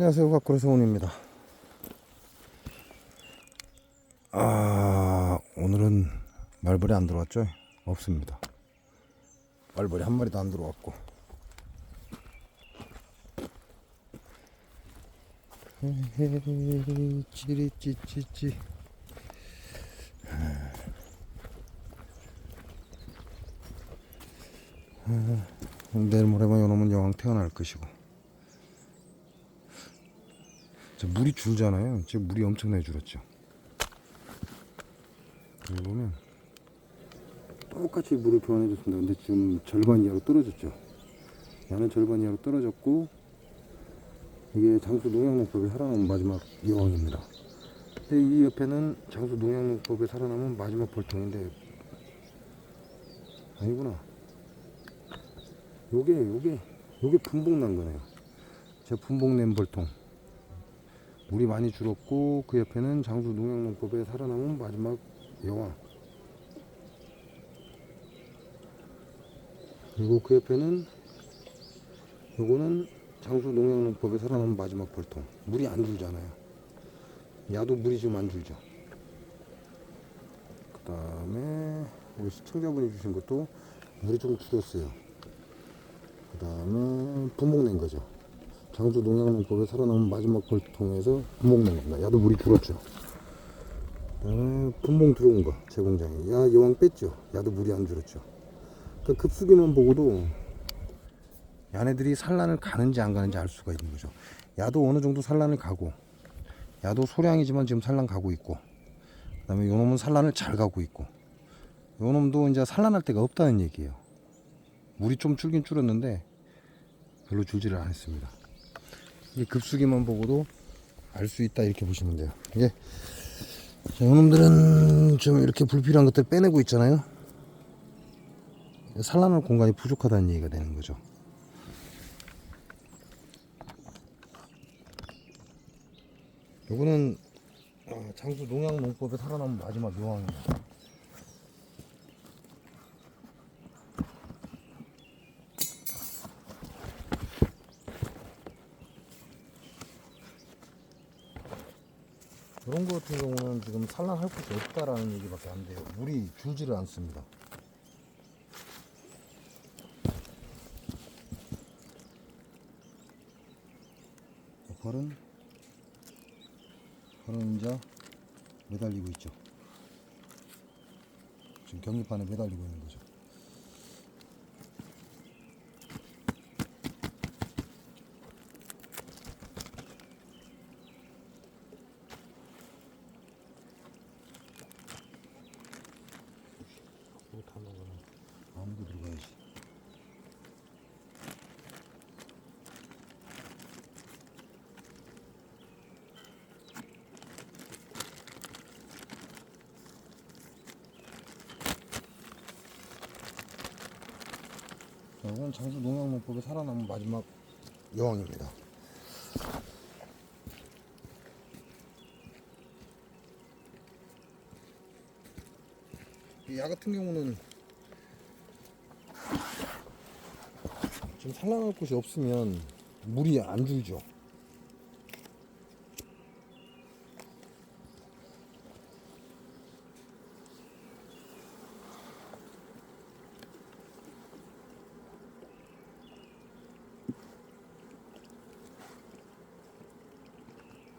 안녕하세요. 가꾸의 서훈입니다. 오늘은 말벌이 안 들어왔죠? 없습니다. 말벌이 한 마리도 안 들어왔고. 찌리찌찌찌. 내일 모레만 요놈은 여왕 태어날 것이고. 물이 줄잖아요. 지금 물이 엄청나게 줄었죠. 여기 보면 똑같이 물을 교환해줬습니다. 근데 지금 절반 이하로 떨어졌죠. 야는 절반 이하로 떨어졌고, 이게 장수 농약농법에 살아남은 마지막 여왕입니다. 근데 이 옆에는 장수 농약농법에 살아남은 마지막 벌통인데, 아니구나. 요게 분봉난 거네요. 제 분봉낸 벌통. 물이 많이 줄었고, 그 옆에는 장수 농약농법에 살아남은 마지막 여왕. 그리고 그 옆에는 요거는 장수 농약농법에 살아남은 마지막 벌통. 물이 안 줄잖아요. 야도 물이 지금 안 줄죠. 그 다음에 우리 시청자분이 주신 것도 물이 좀 줄었어요. 그 다음에 분봉낸 거죠. 장수 농약농법에 살아남은 마지막 벌통에서 분봉낸 겁니다. 야도 물이 줄었죠. 그 다음에 분봉 들어온 거, 제 공장에. 야 여왕 뺐죠. 야도 물이 안 줄었죠. 그러니까 급수기만 보고도 야네들이 산란을 가는지 안 가는지 알 수가 있는 거죠. 야도 어느 정도 산란을 가고, 야도 소량이지만 지금 산란 가고 있고, 그 다음에 요놈은 산란을 잘 가고 있고, 요놈도 이제 산란할 데가 없다는 얘기예요. 물이 좀 줄긴 줄었는데 별로 줄지를 않았습니다. 이 급수기만 보고도 알 수 있다, 이렇게 보시면 돼요. 이게 요놈들은 좀 이렇게 불필요한 것들 빼내고 있잖아요. 산란할 공간이 부족하다는 얘기가 되는 거죠. 요거는 장수 농약농법에 살아남은 마지막 여왕입니다. 이런 거 같은 경우는 지금 산란할 곳이 없다라는 얘기밖에 안 돼요. 물이 줄지를 않습니다. 벌은 이제 매달리고 있죠. 지금 경기판에 매달리고 있는 거죠. 아무도 들어가야지. 이건 장수 농약농법에 살아남은 마지막 여왕입니다. 야 같은 경우는 지금 산란할 곳이 없으면 물이 안 줄죠.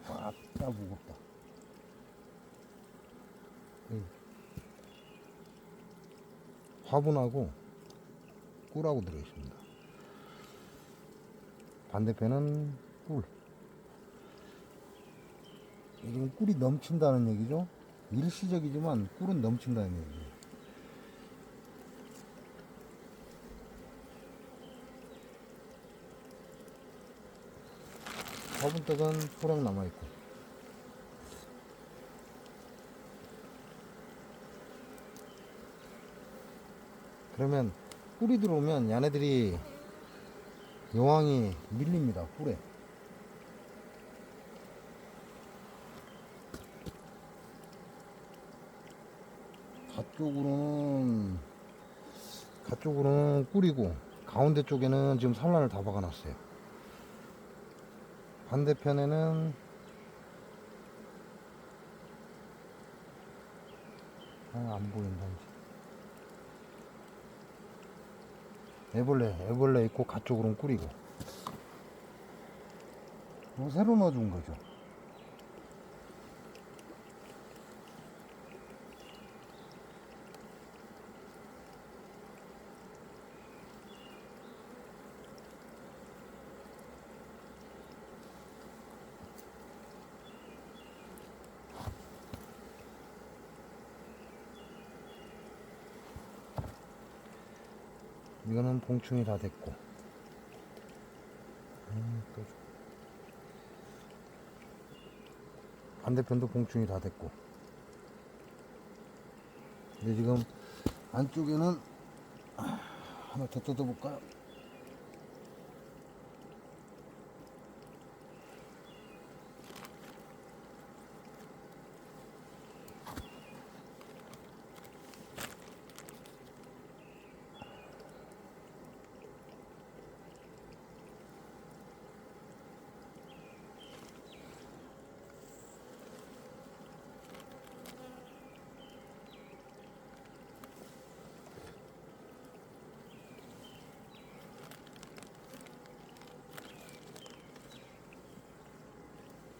아따 무겁다. 화분하고 꿀하고 들어있습니다. 반대편은 꿀. 지금 꿀이 넘친다는 얘기죠. 일시적이지만 꿀은 넘친다는 얘기예요. 화분떡은 소량 남아있고. 그러면 꿀이 들어오면 야네들이 여왕이 밀립니다. 꿀에. 가쪽으로는 꿀이고, 가운데 쪽에는 지금 산란을 다 박아놨어요. 반대편에는 안 보인다 이제. 애벌레 있고 가쪽으로는 꿀이고. 이거 새로 넣어준 거죠. 이거는 봉충이 다 됐고, 또 반대편도 봉충이 다 됐고. 근데 지금 안쪽에는 하나 더 뜯어볼까요?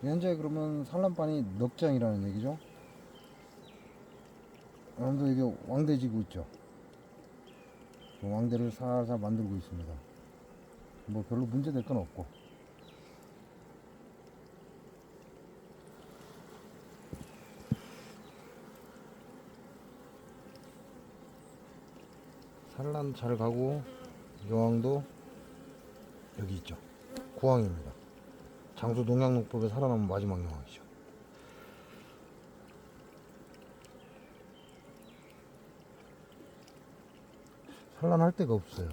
현재 그러면 산란반이 넉 장이라는 얘기죠. 여러분들 이게 왕대지고 있죠. 왕대를 살살 만들고 있습니다. 뭐 별로 문제될 건 없고. 산란 잘 가고, 여왕도 여기 있죠. 구왕입니다. 장수 농약농법에 살아남은 마지막 여왕이죠. 산란할 데가 없어요.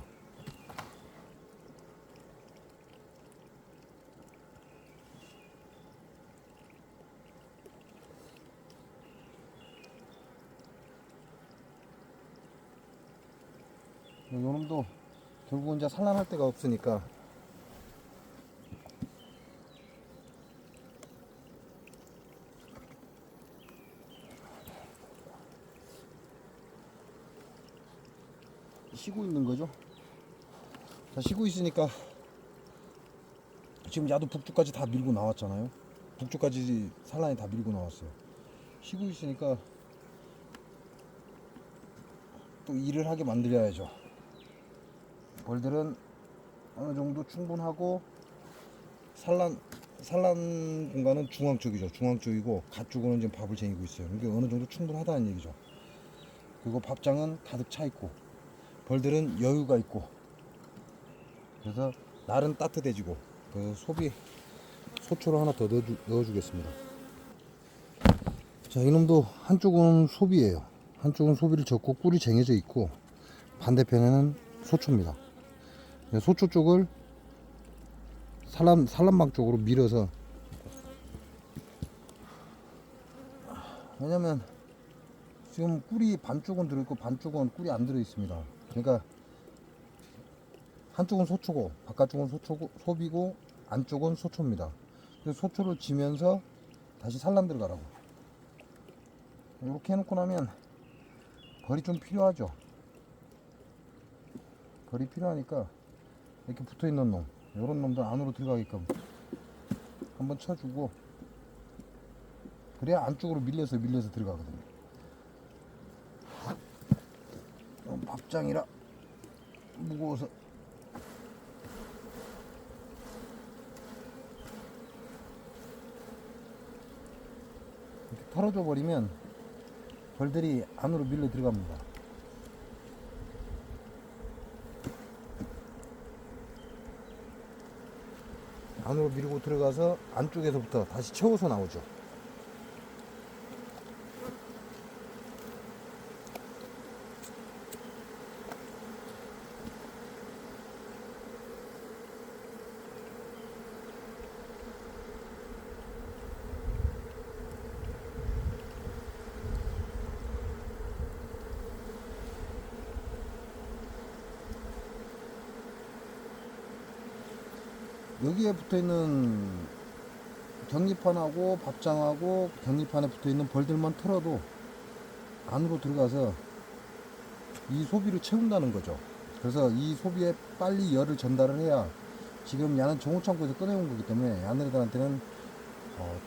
요놈도 결국은 이제 산란할 데가 없으니까 쉬고 있는 거죠. 자, 쉬고 있으니까 지금 야도 북쪽까지 다 밀고 나왔잖아요. 북쪽까지 산란이 다 밀고 나왔어요. 쉬고 있으니까 또 일을 하게 만들어야죠. 벌들은 어느 정도 충분하고, 산란 공간은 중앙 쪽이죠. 중앙 쪽이고 가 쪽으로는 지금 밥을 쟁이고 있어요. 이게 어느 정도 충분하다는 얘기죠. 그리고 밥장은 가득 차 있고, 벌들은 여유가 있고, 그래서 날은 따뜻해지고. 그 소초를 하나 더 넣어주겠습니다. 자, 이놈도 한쪽은 소비예요. 한쪽은 소비를 젓고 꿀이 쟁여져 있고, 반대편에는 소초입니다. 소초 쪽을 산란방 쪽으로 밀어서, 왜냐면 지금 꿀이 반쪽은 들어있고 반쪽은 꿀이 안 들어있습니다. 그러니까 한쪽은 소초고 바깥쪽은 소비고 안쪽은 소초입니다. 그래서 소초를 지면서 다시 산란 들어가라고. 이렇게 해놓고 나면 벌이 좀 필요하죠. 벌이 필요하니까 이렇게 붙어있는 놈, 이런 놈들 안으로 들어가게끔 한번 쳐주고, 그래야 안쪽으로 밀려서 들어가거든요. 밥장이라 무거워서 이렇게 털어줘 버리면 벌들이 안으로 밀려 들어갑니다. 안으로 밀고 들어가서 안쪽에서부터 다시 채워서 나오죠. 여기에 붙어있는 격리판하고 밥장하고 격리판에 붙어있는 벌들만 털어도 안으로 들어가서 이 소비를 채운다는 거죠. 그래서 이 소비에 빨리 열을 전달을 해야, 지금 야는 정오창고에서 꺼내온 거기 때문에 야네들한테는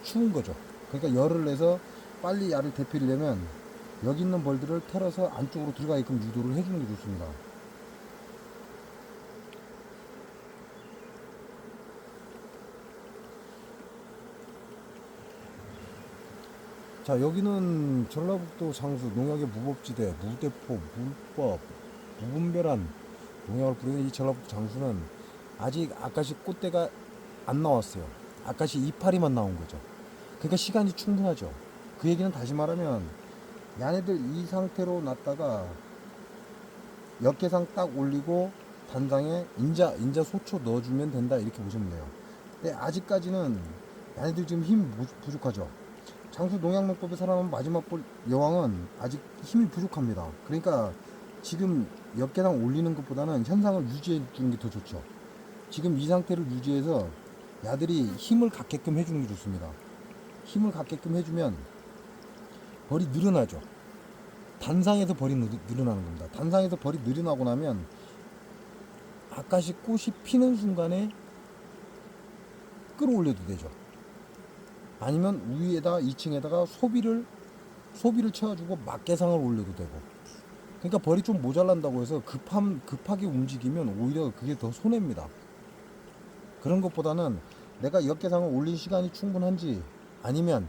추운 거죠. 그러니까 열을 내서 빨리 야를 대피하려면 여기 있는 벌들을 털어서 안쪽으로 들어가게끔 유도를 해주는 게 좋습니다. 자, 여기는 전라북도 장수 농약의 무법지대, 무대포, 물법, 무분별한 농약을 뿌리는 이 전라북도 장수는 아직 아까시 꽃대가 안 나왔어요. 아까시 이파리만 나온 거죠. 그러니까 시간이 충분하죠. 그 얘기는 다시 말하면 야네들 이 상태로 놨다가 역계상 딱 올리고 단장에 인자 소초 넣어주면 된다, 이렇게 보시면 돼요. 근데 아직까지는 야네들 지금 힘이 부족하죠. 장수 농약농법에 살아남은 마지막 여왕은 아직 힘이 부족합니다. 그러니까 지금 역계상 올리는 것보다는 현상을 유지해 주는 게 더 좋죠. 지금 이 상태를 유지해서 야들이 힘을 갖게끔 해주는 게 좋습니다. 힘을 갖게끔 해주면 벌이 늘어나죠. 단상에서 벌이 늘어나는 겁니다. 단상에서 벌이 늘어나고 나면 아까시 꽃이 피는 순간에 끌어올려도 되죠. 아니면 위에다가 2층에다가 소비를 채워주고 막개상을 올려도 되고. 그러니까 벌이 좀 모자란다고 해서 급하게 움직이면 오히려 그게 더 손해입니다. 그런 것보다는 내가 역계상을 올릴 시간이 충분한지, 아니면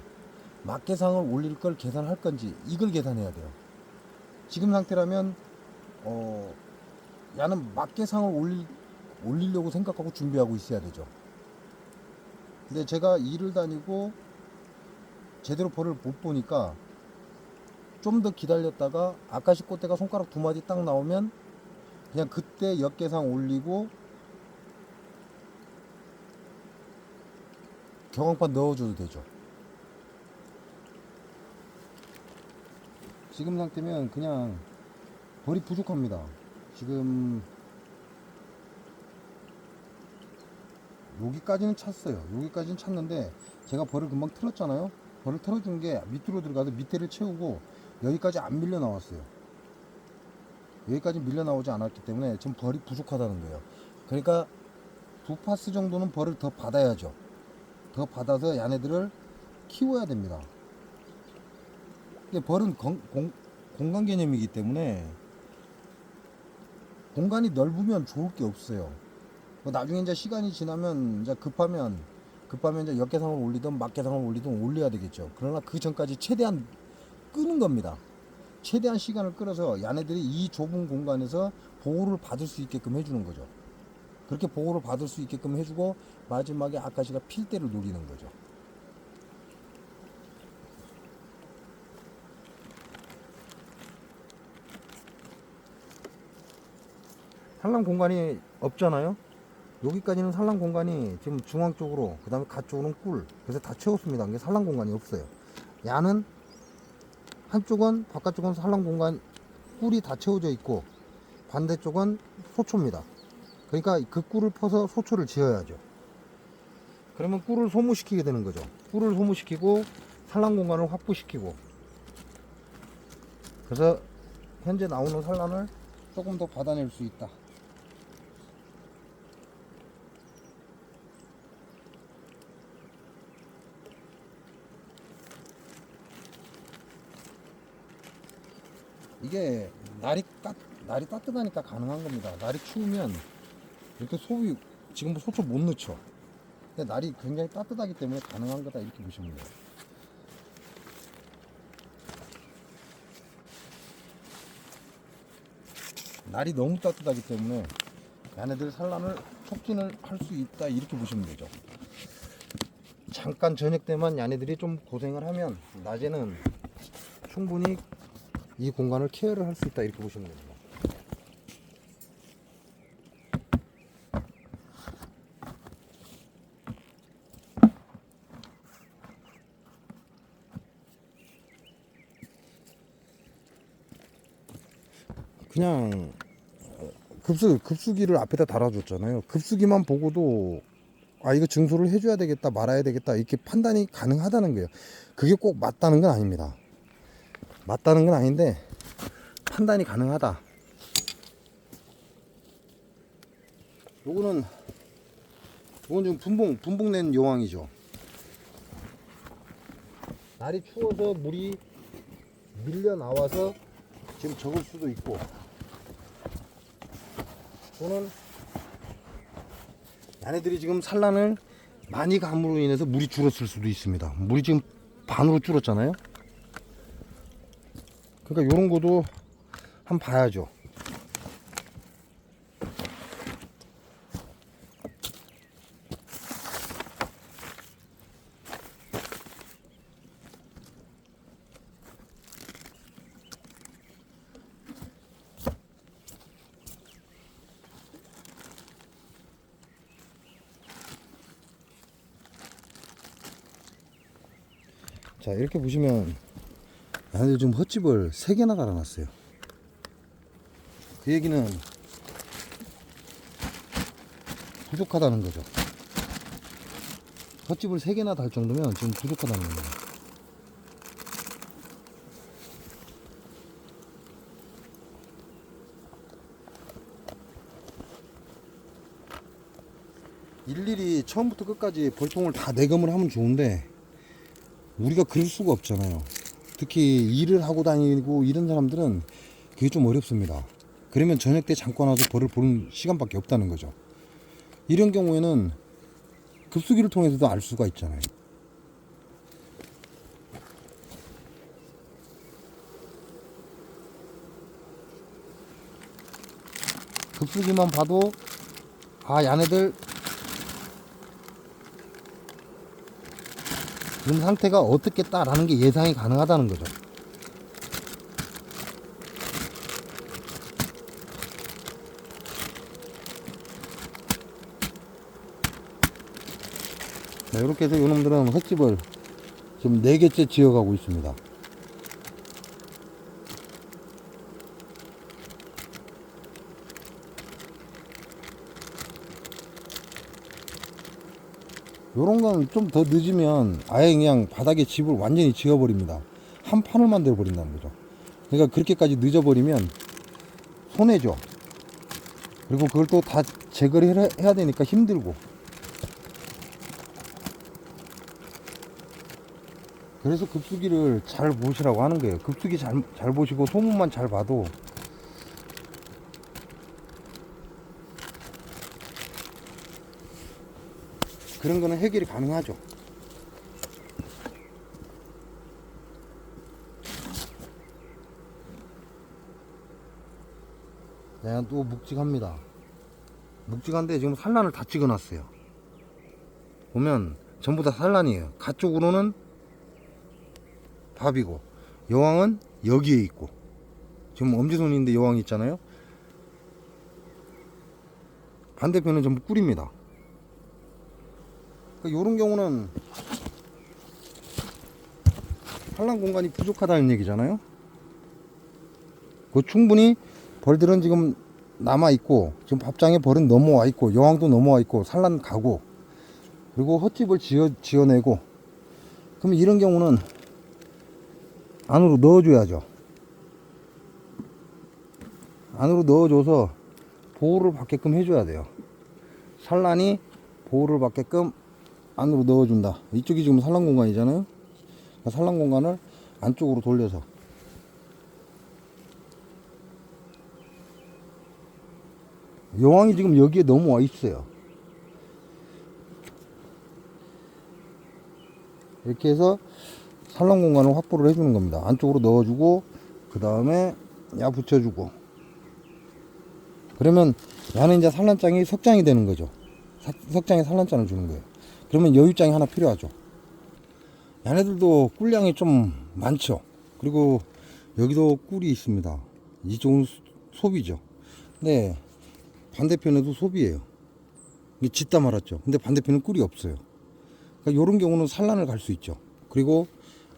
막계상을 올릴 걸 계산할 건지, 이걸 계산해야 돼요. 지금 상태라면 야는 막계상을 올리려고 생각하고 준비하고 있어야 되죠. 근데 제가 일을 다니고 제대로 벌을 못 보니까 좀 더 기다렸다가 아까시 꽃대가 손가락 2마디 딱 나오면 그냥 그때 역계상 올리고 경황판 넣어줘도 되죠. 지금 상태면 그냥 벌이 부족합니다. 지금 여기까지는 찼어요. 여기까지는 찼는데 제가 벌을 금방 틀었잖아요. 벌을 틀어준 게 밑으로 들어가서 밑에를 채우고 여기까지 안 밀려 나왔어요. 여기까지 밀려 나오지 않았기 때문에 지금 벌이 부족하다는 거예요. 그러니까 2파스 정도는 벌을 더 받아야죠. 더 받아서 야네들을 키워야 됩니다. 벌은 공간 개념이기 때문에 공간이 넓으면 좋을 게 없어요. 나중에 이제 시간이 지나면 이제 급하면 이제 역계상을 올리든 막계상을 올리든 올려야 되겠죠. 그러나 그 전까지 최대한 끄는 겁니다. 최대한 시간을 끌어서 야네들이 이 좁은 공간에서 보호를 받을 수 있게끔 해주는 거죠. 그렇게 보호를 받을 수 있게끔 해주고 마지막에 아까시가 필 때를 노리는 거죠. 산란 공간이 없잖아요. 여기까지는 산란 공간이 지금 중앙 쪽으로, 그 다음에 가쪽으로는 꿀, 그래서 다 채웠습니다. 이게 산란 공간이 없어요. 야는 한쪽은, 바깥쪽은 산란 공간 꿀이 다 채워져 있고 반대쪽은 소초입니다. 그러니까 그 꿀을 퍼서 소초를 지어야죠. 그러면 꿀을 소모시키게 되는 거죠. 꿀을 소모시키고 산란 공간을 확보시키고, 그래서 현재 나오는 산란을 조금 더 받아낼 수 있다. 이게 날이 따뜻하니까 가능한 겁니다. 날이 추우면 이렇게 지금 소초 못 넣죠. 근데 날이 굉장히 따뜻하기 때문에 가능한 거다, 이렇게 보시면 돼요. 날이 너무 따뜻하기 때문에 야네들 산란을 촉진을 할 수 있다, 이렇게 보시면 되죠. 잠깐 저녁 때만 야네들이 좀 고생을 하면 낮에는 충분히 이 공간을 케어를 할 수 있다, 이렇게 보시면 됩니다. 그냥 급수기를 앞에다 달아줬잖아요. 급수기만 보고도 아 이거 증소를 해줘야 되겠다 말아야 되겠다 이렇게 판단이 가능하다는 거예요. 그게 꼭 맞다는 건 아닙니다. 맞다는 건 아닌데 판단이 가능하다. 요거는 지금 분봉 낸 여왕이죠. 날이 추워서 물이 밀려 나와서 지금 적을 수도 있고, 또는 얘네들이 지금 산란을 많이 감으로 인해서 물이 줄었을 수도 있습니다. 물이 지금 반으로 줄었잖아요. 그러니까 요런 것도 한번 봐야죠. 자 이렇게 보시면 얘네들 지금 헛집을 3개나 달아놨어요. 그 얘기는 부족하다는 거죠. 헛집을 3개나 달 정도면 지금 부족하다는 겁니다. 일일이 처음부터 끝까지 벌통을 다 내검을 하면 좋은데 우리가 그럴 수가 없잖아요. 특히 일을 하고 다니고 이런 사람들은 그게 좀 어렵습니다. 그러면 저녁 때 잠깐 와서 벌을 보는 시간밖에 없다는 거죠. 이런 경우에는 급수기를 통해서도 알 수가 있잖아요. 급수기만 봐도 아 얘네들 지금 상태가 어떻겠다라는 게 예상이 가능하다는 거죠. 네, 이렇게 해서 이놈들은 헛집을 지금 4개째 지어가고 있습니다. 요런 건 좀 더 늦으면 아예 그냥 바닥에 집을 완전히 지어버립니다. 한 판을 만들어 버린다는 거죠. 그러니까 그렇게까지 늦어버리면 손해죠. 그리고 그걸 또 다 제거를 해야 되니까 힘들고. 그래서 급수기를 잘 보시라고 하는 거예요. 급수기 잘 보시고 소문만 잘 봐도 그런 거는 해결이 가능하죠. 내가 또 묵직합니다. 묵직한데 지금 산란을 다 찍어놨어요. 보면 전부 다 산란이에요. 가쪽으로는 밥이고 여왕은 여기에 있고, 지금 엄지손인데 여왕이 있잖아요. 반대편은 전부 꿀입니다. 그러니까 이런 경우는 산란 공간이 부족하다는 얘기잖아요. 그 충분히 벌들은 지금 남아 있고, 지금 밥장에 벌은 넘어와 있고, 여왕도 넘어와 있고, 산란 가고, 그리고 헛집을 지어내고, 그럼 이런 경우는 안으로 넣어줘야죠. 안으로 넣어줘서 보호를 받게끔 해줘야 돼요. 산란이 보호를 받게끔 안으로 넣어준다. 이쪽이 지금 산란 공간이잖아요. 산란 공간을 안쪽으로 돌려서 여왕이 지금 여기에 넘어와 있어요. 이렇게 해서 산란 공간을 확보를 해주는 겁니다. 안쪽으로 넣어주고, 그 다음에 야 붙여주고, 그러면 야는 이제 산란장이 석장이 되는 거죠. 석장에 산란장을 주는 거예요. 그러면 여유장이 하나 필요하죠. 얘네들도 꿀량이 좀 많죠. 그리고 여기도 꿀이 있습니다. 이쪽은 소비죠. 근데 반대편에도 소비예요. 이게 짓다 말았죠. 근데 반대편은 꿀이 없어요. 그러니까 이런 경우는 산란을 갈 수 있죠. 그리고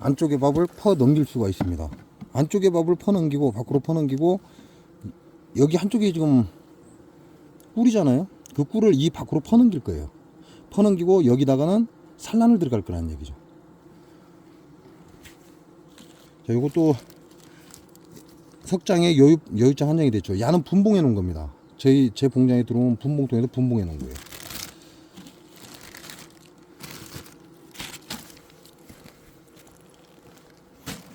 안쪽에 밥을 퍼 넘길 수가 있습니다. 안쪽에 밥을 퍼 넘기고 밖으로 퍼 넘기고, 여기 한쪽에 지금 꿀이잖아요. 그 꿀을 이 밖으로 퍼 넘길 거예요. 퍼넘기고 여기다가는 산란을 들어갈 거라는 얘기죠. 자, 요것도 석장에 여유장 한 장이 됐죠. 야는 분봉해 놓은 겁니다. 제 봉장에 들어오면 분봉통에서 분봉해 놓은 거예요.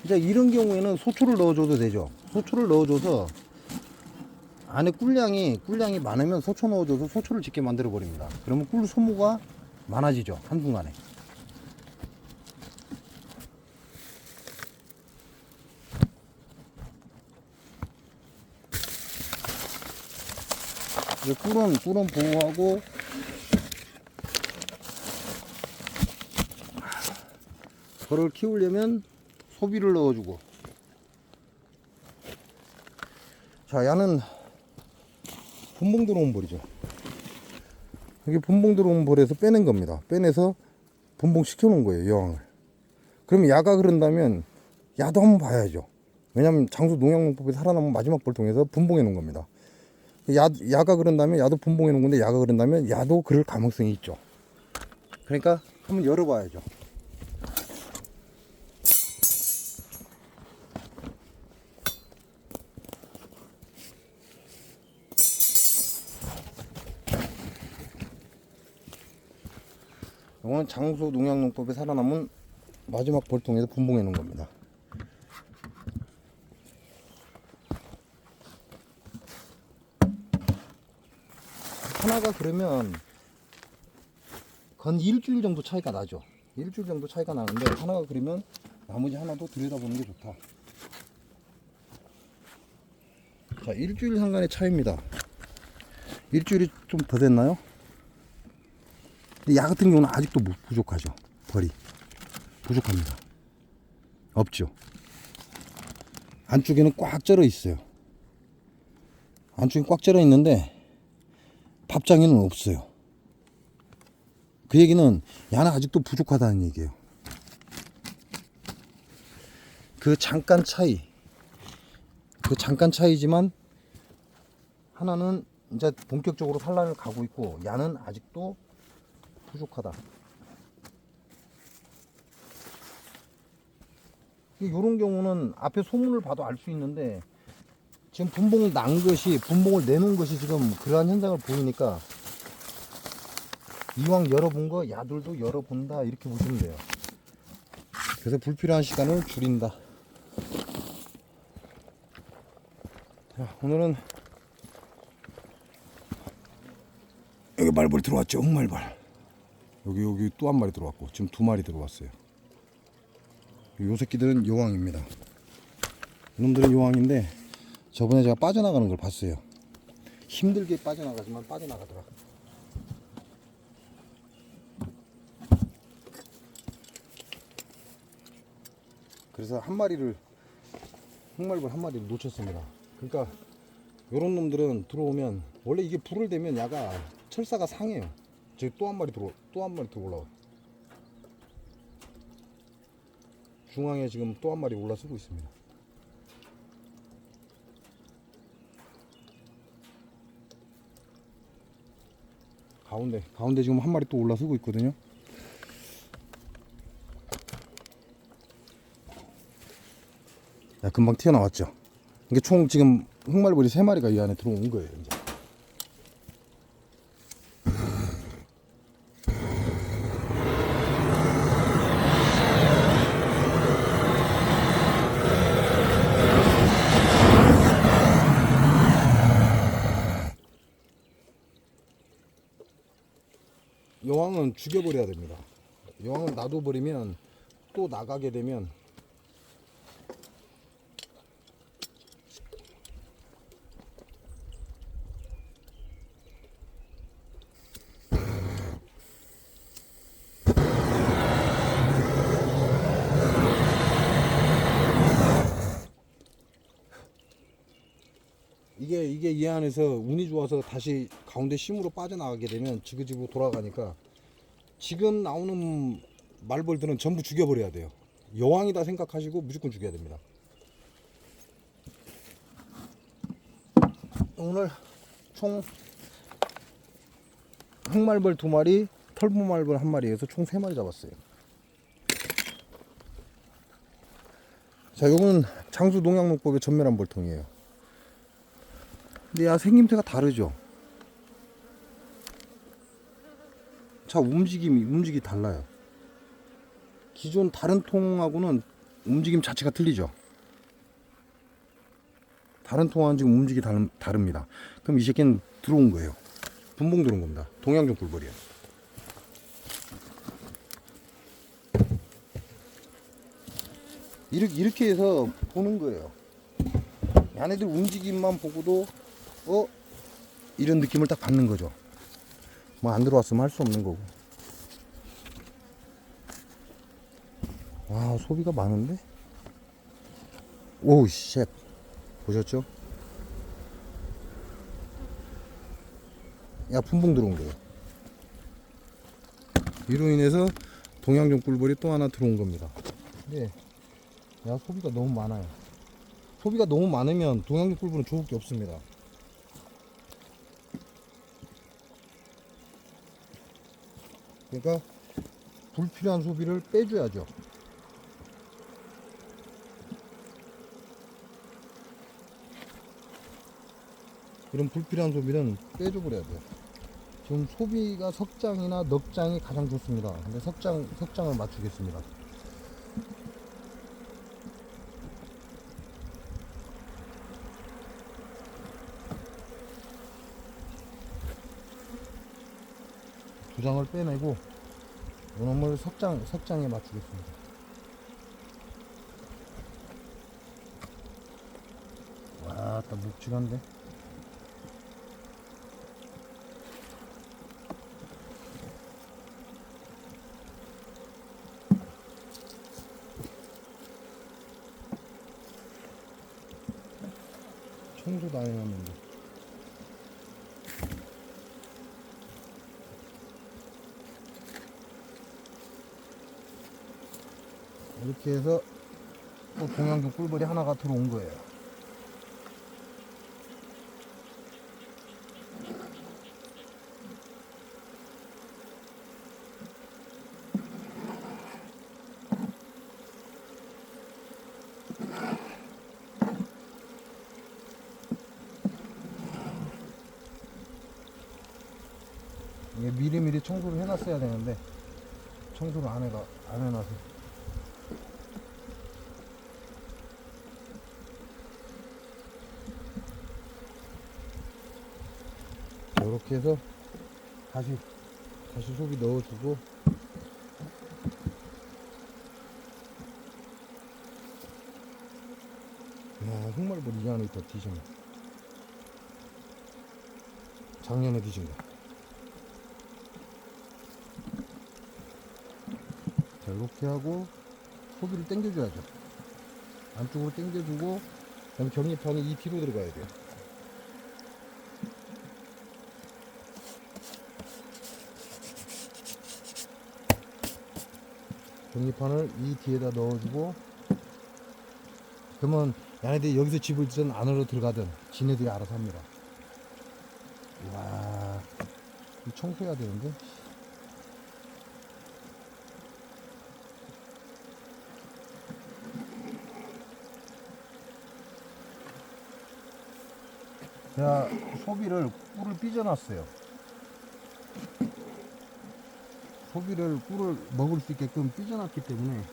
이제 이런 경우에는 소초를 넣어줘도 되죠. 소초를 넣어줘서 안에 꿀량이 많으면 소초 넣어줘서 소초를 짓게 만들어 버립니다. 그러면 꿀 소모가 많아지죠. 한순간에. 이제 꿀은 보호하고 벌을 키우려면 소비를 넣어주고. 자, 야는 분봉 들어온 벌이죠. 여기 분봉 들어온 벌에서 빼낸 겁니다. 빼내서 분봉 시켜 놓은 거예요, 여왕을. 그러면 야가 그런다면 야도 한번 봐야죠. 왜냐면 장수 농약농법에 살아남은 마지막 벌 통해서 분봉해 놓은 겁니다. 야가 그런다면 야도 분봉해 놓은 건데, 야가 그런다면 야도 그럴 가능성이 있죠. 그러니까 한번 열어봐야죠. 이거는 장수 농약농법에 살아남은 마지막 벌통에서 분봉해 놓은 겁니다. 하나가 그러면 건 일주일 정도 차이가 나죠. 일주일 정도 차이가 나는데, 하나가 그러면 나머지 하나도 들여다보는 게 좋다. 자, 일주일 상간의 차이입니다. 일주일이 좀 더 됐나요? 야 같은 경우는 아직도 부족하죠. 벌이 부족합니다. 없죠. 안쪽에는 꽉 절어 있어요. 안쪽에 꽉 절어 있는데 밥장에는 없어요. 그 얘기는 야는 아직도 부족하다는 얘기예요. 그 잠깐 차이지만 하나는 이제 본격적으로 산란을 가고 있고, 야는 아직도 부족하다. 이런 경우는 앞에 소문을 봐도 알 수 있는데, 지금 분봉을 내놓은 것이 지금 그러한 현상을 보이니까, 이왕 열어본 거 야들도 열어본다, 이렇게 보시면 돼요. 그래서 불필요한 시간을 줄인다. 자, 오늘은 여기 말벌이 들어왔죠. 흑말벌. 여기 또 한 마리 들어왔고, 지금 2마리 들어왔어요. 요 새끼들은 여왕입니다. 이놈들은 여왕인데, 저번에 제가 빠져나가는 걸 봤어요. 힘들게 빠져나가지만 빠져나가더라. 그래서 흑말벌 한 마리를 놓쳤습니다. 그러니까 요런 놈들은 들어오면, 원래 이게 불을 대면 야가 철사가 상해요. 지금 또 한 마리 들어 올라와. 중앙에 지금 또 한 마리 올라서고 있습니다. 가운데 지금 한 마리 또 올라서고 있거든요. 야, 금방 튀어나왔죠. 이게 총 지금 흑말벌이 3마리가 이 안에 들어온 거예요, 이제. 여왕은 죽여버려야 됩니다. 여왕을 놔둬버리면 또 나가게 되면 이게 이 안에서 운이 좋아서 다시 가운데 심으로 빠져나가게 되면 지그지그 돌아가니까, 지금 나오는 말벌들은 전부 죽여버려야 돼요. 여왕이다 생각하시고 무조건 죽여야 됩니다. 오늘 총 흑말벌 2마리, 털보말벌 한 마리에서 총 3마리 잡았어요. 자, 요건 장수 농약농법의 전멸한 벌통이에요. 근데 야, 생김새가 다르죠? 자, 움직이 달라요. 기존 다른 통하고는 움직임 자체가 틀리죠? 다른 통하고는 지금 움직이 다릅니다. 그럼 이 새끼는 들어온 거예요. 분봉 들어온 겁니다. 동양종 꿀벌이에요. 이렇게 해서 보는 거예요. 얘네들 움직임만 보고도 이런 느낌을 딱 받는 거죠. 뭐 안 들어왔으면 할 수 없는 거고. 와, 소비가 많은데? 오우 쉣, 보셨죠? 야, 분봉 들어온 거예요. 이로 인해서 동양종 꿀벌이 또 하나 들어온 겁니다. 네. 야, 소비가 너무 많아요. 소비가 너무 많으면 동양종 꿀벌은 좋을 게 없습니다. 그러니까 불필요한 소비를 빼줘야죠. 이런 불필요한 소비는 빼줘 버려야 돼요. 지금 소비가 석장이나 넉장이 가장 좋습니다. 근데 석장을 맞추겠습니다. 두 장을 빼내고 요놈을 석장에 맞추겠습니다. 와, 딱 묵직한데. 청소도 안 해놨는데. 이렇게 해서 또 동양종 꿀벌이 하나가 들어온 거예요. 이게 미리미리 청소를 해놨어야 되는데 청소를 안 해놔서. 이렇게 해서 다시 소비 넣어주고, 야, 흑말벌 이 안에 있다. 뒤졌네. 작년에 뒤진 거. 자, 이렇게 하고 소비를 당겨줘야죠. 안쪽으로 당겨주고, 그다음에 격리판이 이 뒤로 들어가야 돼요. 격리판을 이 뒤에다 넣어주고, 그러면 얘네들이 여기서 집을 짓든 안으로 들어가든 지네들이 알아서 합니다. 와, 이 청소해야 되는데. 제가 꿀을 삐져놨어요. 꿀을 먹을 수 있게끔 삐져놨기 때문에.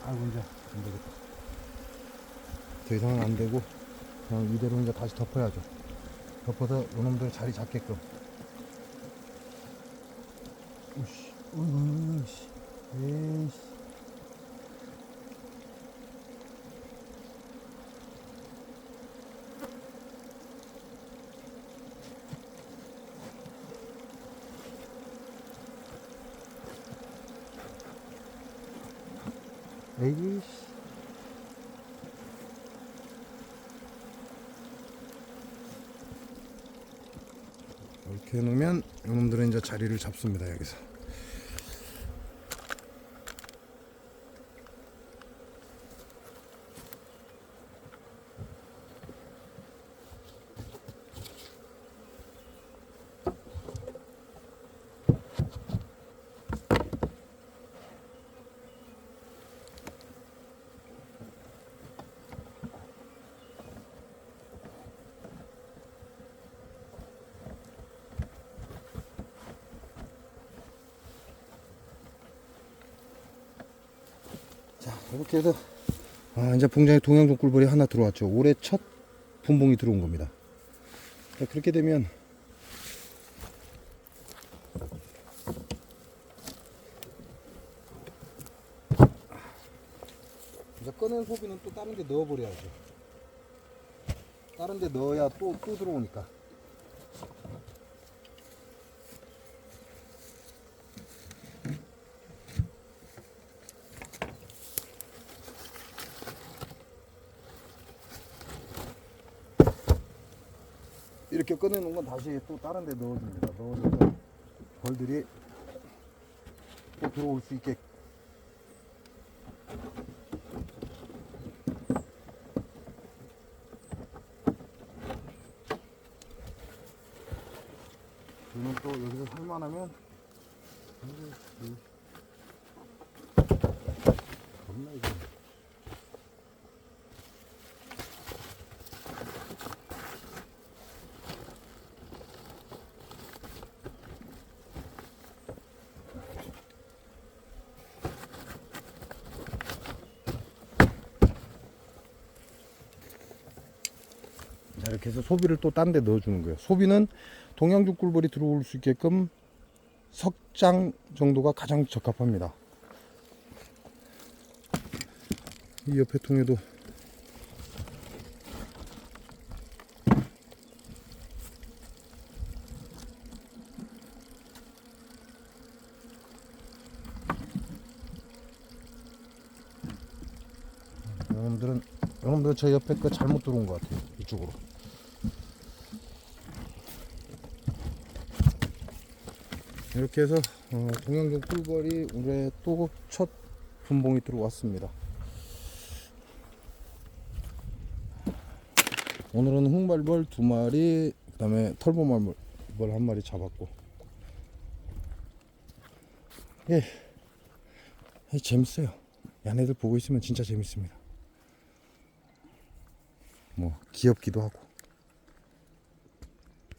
아이고, 이제 안 되겠다. 더 이상은 안 되고, 그냥 이대로 이제 다시 덮어야죠. 덮어서 이놈들 자리 잡게끔. 우씨, 으이씨, 에이씨. 에이씨. 이렇게 해놓으면 이놈들은 이제 자리를 잡습니다. 여기서. 자, 이렇게 해서 이제 봉장에 동양종 꿀벌이 하나 들어왔죠. 올해 첫 분봉이 들어온 겁니다. 자, 그렇게 되면 이제 꺼낸 소비는 또 다른 데 넣어버려야죠. 다른 데 넣어야 또 들어오니까. 이렇게 꺼내놓은 건 다시 또 다른 데 넣어줍니다. 넣어줘서 벌들이 또 들어올 수 있게. 저는 또 여기서 살만하면 겁나 이거. 자, 이렇게 해서 소비를 또 딴 데 넣어주는 거예요. 소비는 동양종 꿀벌이 들어올 수 있게끔 석장 정도가 가장 적합합니다. 이 옆에 통에도 여러분들은 저 옆에 거 잘못 들어온 것 같아요. 이쪽으로. 이렇게 해서 동양종 꿀벌이 올해 또 첫 분봉이 들어왔습니다. 오늘은 흑말벌 2마리, 그 다음에 털보말벌 1마리 잡았고, 예, 재밌어요. 얘네들 보고 있으면 진짜 재밌습니다. 뭐 귀엽기도 하고.